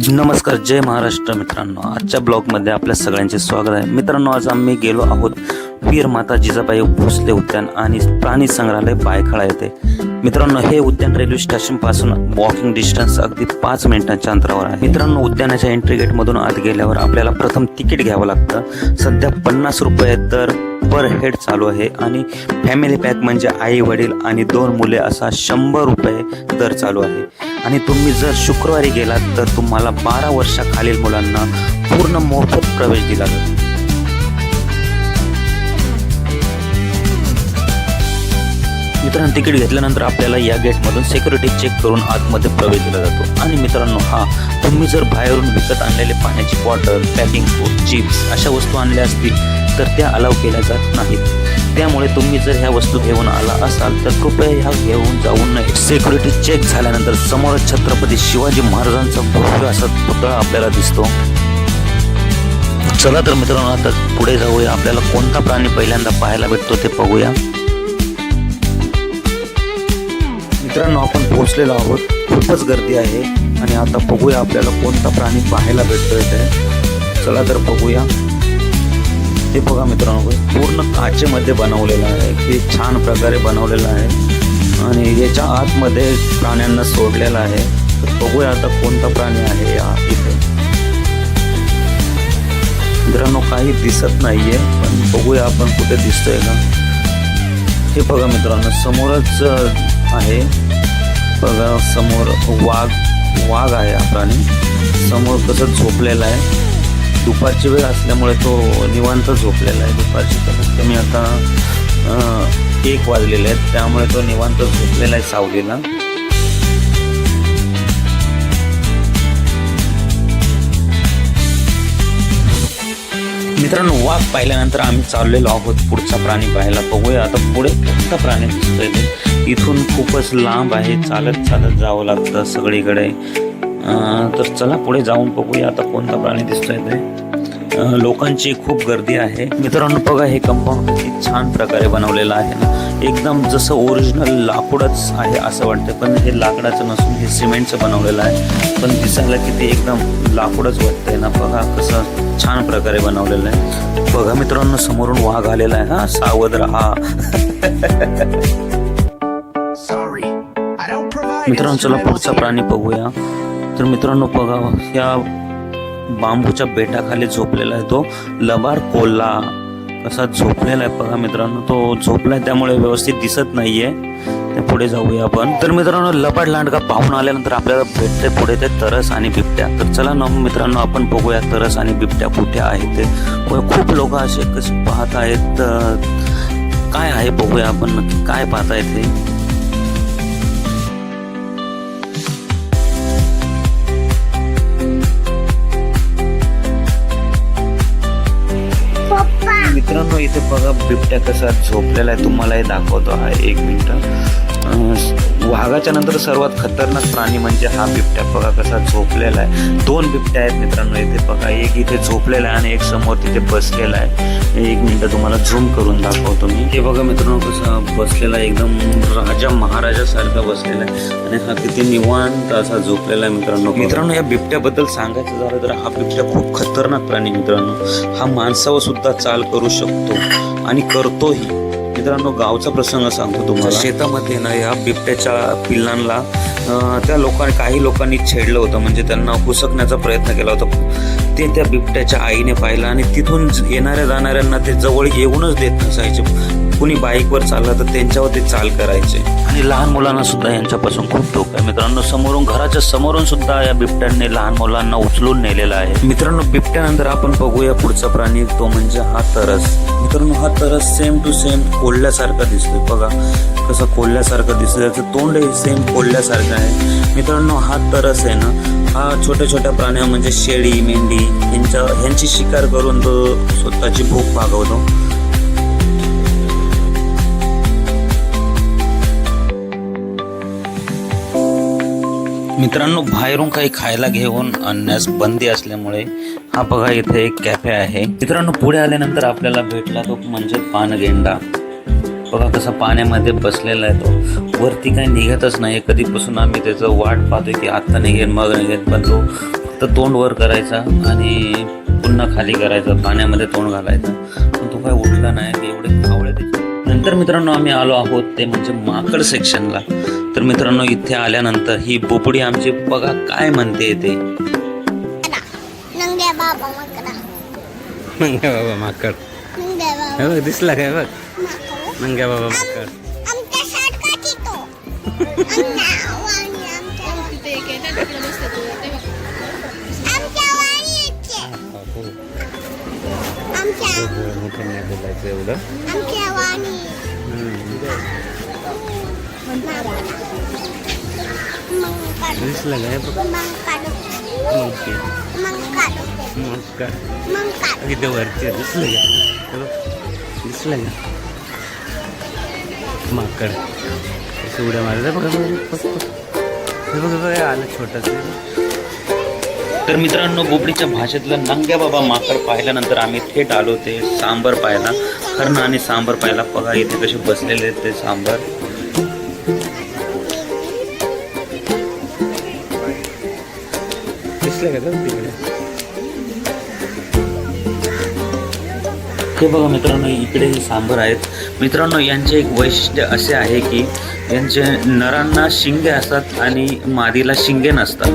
नमस्कार, जय महाराष्ट्र मित्रांनो. आजच्या ब्लॉगमध्ये आपल्या सगळ्यांचे स्वागत आहे. मित्रांनो, आज आम्ही गेलो आहोत वीर माता जिजाबाई भोसले उद्यान आणि प्राणी संग्रहालय बायखळा येथे. मित्रांनो, हे उद्यान रेल्वे स्टेशन पासून वॉकिंग डिस्टन्स अगदी 5 मिनिटांच्या अंतरावर आहे. मित्रांनो, उद्यानाच्या एंट्री गेट मधून आत गेल्यावर आपल्याला प्रथम तिकीट घ्यावं लागतं. सध्या 50 रुपये तर पर हेड चालू आहे आणि फॅमिली पॅक म्हणजे आई वडील आणि 2 मुले असा 100 रुपये दर चालू आहे. आणि तुम्ही जर शुक्रवारी गेलात तर तुम्हाला 12 वर्षाखालील मुलांना पूर्ण मोफत प्रवेश दिला जातो. मित्रांनो, तिकीट घेतल्यानंतर आपल्याला या गेटमधून सिक्युरिटी चेक करून आतमध्ये प्रवेश दिला जातो. आणि मित्रांनो, तुम्ही जर बाहेरून विकत आणलेले पाण्याची बॉटल, पॅकिंग फूड, चिप्स अशा वस्तू आणल्या असतील तर त्या अलाव केल्या जात नाहीत. त्यामुळे तुम्ही जर ह्या वस्तू घेऊन आला असाल तर कृपया ह्या घेऊन जाऊ नये. सिक्युरिटी चेक झाल्यानंतर समोर छत्रपती शिवाजी महाराजांचा भव्य असा पुतळा आपल्याला दिसतो. चला तर मित्रांनो, आता पुढे जाऊया. आपल्याला कोणता प्राणी पहिल्यांदा पाहायला भेटतो ते बघूया. मित्रांनो, आपण पोहोचलेलो आहोत. खूपच गर्दी आहे आणि आता बघूया आपल्याला कोणता प्राणी पाहायला भेटतोय ते. चला तर बघूया. हे बघा मित्रांनो, पूर्ण काचेमध्ये बनवलेलं आहे. हे छान प्रकारे बनवलेलं आहे आणि याच्या आतमध्ये प्राण्यांना सोडलेलं आहे. तर बघूया आता कोणता प्राणी आहे या इथे. मित्रांनो, काही दिसत नाहीये, पण बघूया आपण कुठे दिसतोय का. हे बघा मित्रांनो, समोरच आहे. बघा समोर वाघ आहे. हा प्राणी समोर कसं झोपलेला आहे. दुपारची वेळ असल्यामुळे तो निवांत झोपलेला आहे. दुपारची कमीत कमी आता 1 वाजलेले आहेत, त्यामुळे तो निवांत झोपलेला आहे सावलीला. मित्रांनो, वाघ पाहिल्यानंतर आम्ही चाललेलो आहोत पुढचा प्राणी पाहायला. बघूया आता पुढे कोणता प्राणी दिसतोय ते. इथून खूपच लांब आहे, चालत चालत जावं लागतं सगळीकडे. तर चला पुढे जाऊन बघूया आता कोणता प्राणी दिसतोय ते. लोकांची खूप गर्दी आहे. मित्रांनो, बघा हे कंपाऊंड किती छान प्रकारे बनवलेलं आहे ना. एकदम जसं ओरिजिनल लाकूडच आहे असं वाटतं, पण हे लाकडाचं नसून हे सिमेंटचं बनवलेलं आहे. पण दिसायला किती एकदम लाकूडच वाटतंय ना. बघा कसं छान प्रकारे बनवलेलं आहे. बघा मित्रांनो, समोरून वाघ आलेला आहे. सावध राहा. मित्रांनो, चला पुढचा प्राणी बघूया. तर मित्रांनो, बघा या बांबूच्या बेटाखाली झोपलेला आहे तो लबाड कोल्हा. कसा झोपलेला आहे बघा मित्रांनो. तो झोपलाय त्यामुळे व्यवस्थित दिसत नाहीये. पुढे जाऊया आपण. तर मित्रांनो, लबाड लांडगा पाहून आल्यानंतर आपल्याला भेटते पुढे ते तरस आणि बिबट्या. तर चला ना मित्रांनो, आपण बघूया तरस आणि बिबट्या कुठे आहे ते. खूप लोक असे कसे पाहत आहेत. काय आहे बघूया आपण, नक्की काय पाहतायत ते. मित्रांनो, इथे बघा बिबट्या कसा झोपलेला आहे. तुम्हाला हे दाखवतो आहे. 1 मिनिट. वाघाच्या नंतर सर्वात खतरनाक प्राणी म्हणजे हा बिबट्या. बघा कसा झोपलेला आहे. 2 बिबट्या आहेत मित्रांनो इथे. बघा एक इथे झोपलेला आहे आणि एक समोर तिथे बसलेला आहे. 1 मिनिट तुम्हाला झूम करून दाखवतो मी. हे बघा मित्रांनो, कसं बसलेला आहे. एकदम राजा महाराजा सारखा बसलेला आहे आणि हा किती निवांत असा झोपलेला आहे मित्रांनो. या बिबट्याबद्दल सांगायचं झालं तर हा बिबट्या खूप खतरनाक प्राणी मित्रांनो. हा माणसावर सुद्धा चाल करू शकतो आणि करतोही. मित्रांनो, गावचा प्रसंग सांगतो तुम्हाला. शेतामध्ये ना या बिबट्याच्या पिल्लांना काही लोकांनी छेडलं होतं. म्हणजे त्यांना हुसकण्याचा प्रयत्न केला होता. ते त्या बिबट्याच्या आईने पाहिलं आणि तिथून येणाऱ्या जाणाऱ्यांना ते जवळ येऊनच देत नसायचे. कुणी बाईकवर चाललं तर त्यांच्यावर ते चाल करायचे. आणि लहान मुलांना सुद्धा यांच्यापासून खूप धोका आहे मित्रांनो. समोरून, घराच्या समोरून सुद्धा या बिबट्याने लहान मुलांना उचलून नेलेला आहे. मित्रांनो, बिबट्यानंतर आपण बघूया पुढचा प्राणी, तो म्हणजे हा तरस. मित्रांनो, हा तरस सेम टू सेम कोल्ह्यासारखा दिसतोय. बघा कसं कोल्ह्यासारखं दिसतोय. त्याचं तोंडही सेम कोल्ह्यासारखं आहे. मित्रांनो, हा तरस आहे ना, हा छोट्या छोट्या प्राण्या म्हणजे शेळी, मेंढी ह्यांची शिकार करून तो स्वतःची भूक भागवतो. मित्रांनो, बाहेरून काही खायला घेऊन आणण्यास बंदी असल्यामुळे हा बघा इथे एक कॅफे आहे. मित्रांनो, पुढे आल्यानंतर आपल्याला भेटला तो म्हणजे पानगेंडा. बघा कसा पाण्यामध्ये बसलेला आहे तो, वरती काही निघतच नाही. कधीपासून आम्ही त्याचं वाट पाहतोय की आत्ता निघेल मग निघेल, पण तो फक्त फक्त तोंड वर करायचा आणि पुन्हा खाली करायचा, पाण्यामध्ये तोंड घालायचं, पण तो काय उठला नाही. एवढे कावळे त्याचे. नंतर मित्रांनो आम्ही आलो आहोत ते म्हणजे माकड सेक्शनला. तर मित्रांनो इथे आल्यानंतर ही बोपडी आमची बघा काय म्हणते ते. नंग्या बाबा माकड. नंग्या बाबा माकड. हे बघ दिसला काय बघ. नंग्या बाबा माकड. आमच्या शाळेत येतो. आमच्या वाणी मोठं नाही बोलायचं एवढं. आमच्या वाणी दिसलं काय बघ. इथे वरचे दिसलं का. दिसलं का माकड कसं उड्या मारलं बघा. हे बघा आलं छोटंच. तर मित्रांनो बोबडीच्या भाषेतलं नंग्या बाबा माकड पाहिल्यानंतर आम्ही थेट आलो ते सांबर पाहायला. हरण आणि सांबर पाहायला. बघा इथे कसे बसलेले आहेत ते सांबर. दिसलं का तिकडे. हे बघा मित्रांनो इकडे हे सांबर आहेत. मित्रांनो यांचे एक वैशिष्ट्य असे आहे की यांचे नरांना शिंगे असतात आणि मादीला शिंगे नसतात.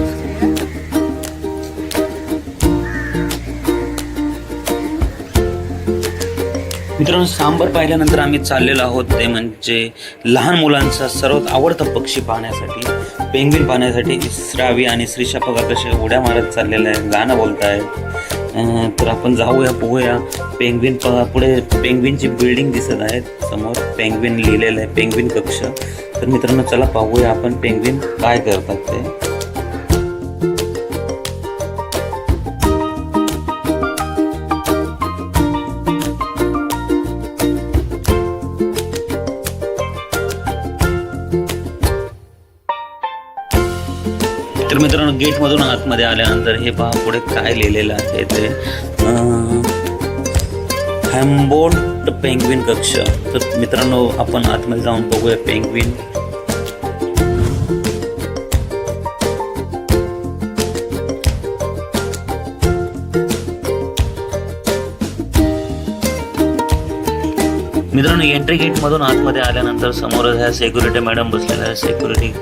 मित्रांनो सांबर पाहिल्यानंतर आम्ही चाललेलो आहोत ते म्हणजे लहान मुलांचा सर्वात आवडता पक्षी पाहण्यासाठी, पेंग्विन पाहण्यासाठी. श्रावी आणि श्रीशा बघा कसे उड्या मारत चाललेले आहे, गाणं बोलताय. तर आपण जाऊया बघूया पेंग्विन. पुढे पेंग्विनची बिल्डिंग दिसत आहेत समोर. पेंग्विन लिहिलेलं आहे, पेंग्विन कक्ष. तर मित्रांनो चला पाहूया आपण पेंग्विन काय करतात ते. तर मित्रांनो गेटमधून आतमध्ये आल्यानंतर हे पहा पुढे काय लिहिलेलं आहे ते. हॅम्बोल्ट पेंग्विन कक्ष. तर मित्रांनो आपण आतमध्ये जाऊन बघूया पेंग्विन. मित्रांनो एंट्री गेटमधून आतमध्ये आल्यानंतर समोरच ह्या सिक्युरिटी मॅडम बसलेल्या आहे. सिक्युरिटी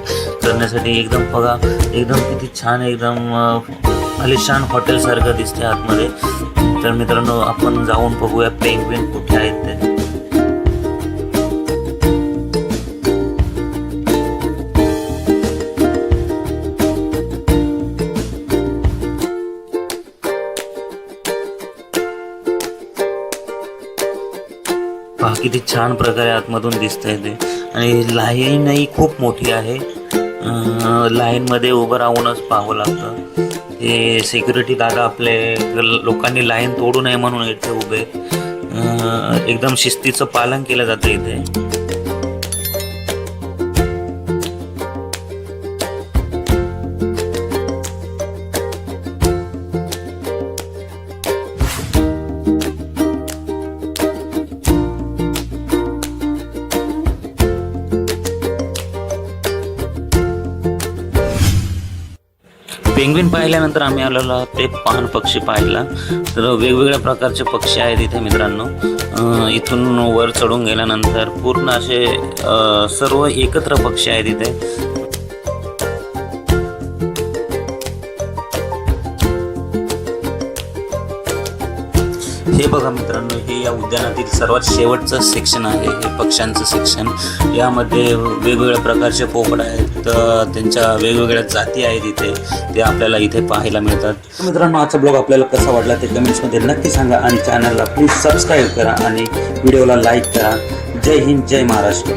करण्यासाठी एकदम बघा एकदम किती छान एकदम आलिशान हॉटेलसारखं दिसते आतमध्ये. तर मित्रांनो आपण जाऊन बघूया पेंग्विन कुठे आहेत ते. पहा किती छान प्रकारे आतमधून दिसतंय ते. आणि लाईनही खूप मोठी आहे. लाईनमध्ये उभं राहूनच पाहावं लागतं. हे सिक्युरिटी दादा आपले लोकांनी लाईन तोडू नये म्हणून इथे उभे. एकदम शिस्तीचं पालन केलं जातं इथे. पेंग्विन पाहिल्यानंतर आम्ही आलेलो ते पान पक्षी पाहिला. तर वेगवेगळ्या प्रकारचे पक्षी आहेत इथे मित्रांनो. इथून वर चढून गेल्यानंतर पूर्ण असे सर्व एकत्र पक्षी आहेत इथे. हे बघा मित्रांनो हे या उद्यानातील सर्वात शेवटचं सेक्शन आहे. हे पक्ष्यांचं सेक्शन. यामध्ये वेगवेगळ्या प्रकारचे पोपट आहेत. त्यांच्या वेगवेगळ्या जाती आहेत इथे. ते आपल्याला इथे पाहायला मिळतात. मित्रांनो आजचा ब्लॉग आपल्याला कसा वाटला ते कमेंट्समध्ये नक्की सांगा आणि चॅनलला प्लीज सबस्क्राईब करा आणि व्हिडिओला लाईक करा. जय हिंद, जय महाराष्ट्र.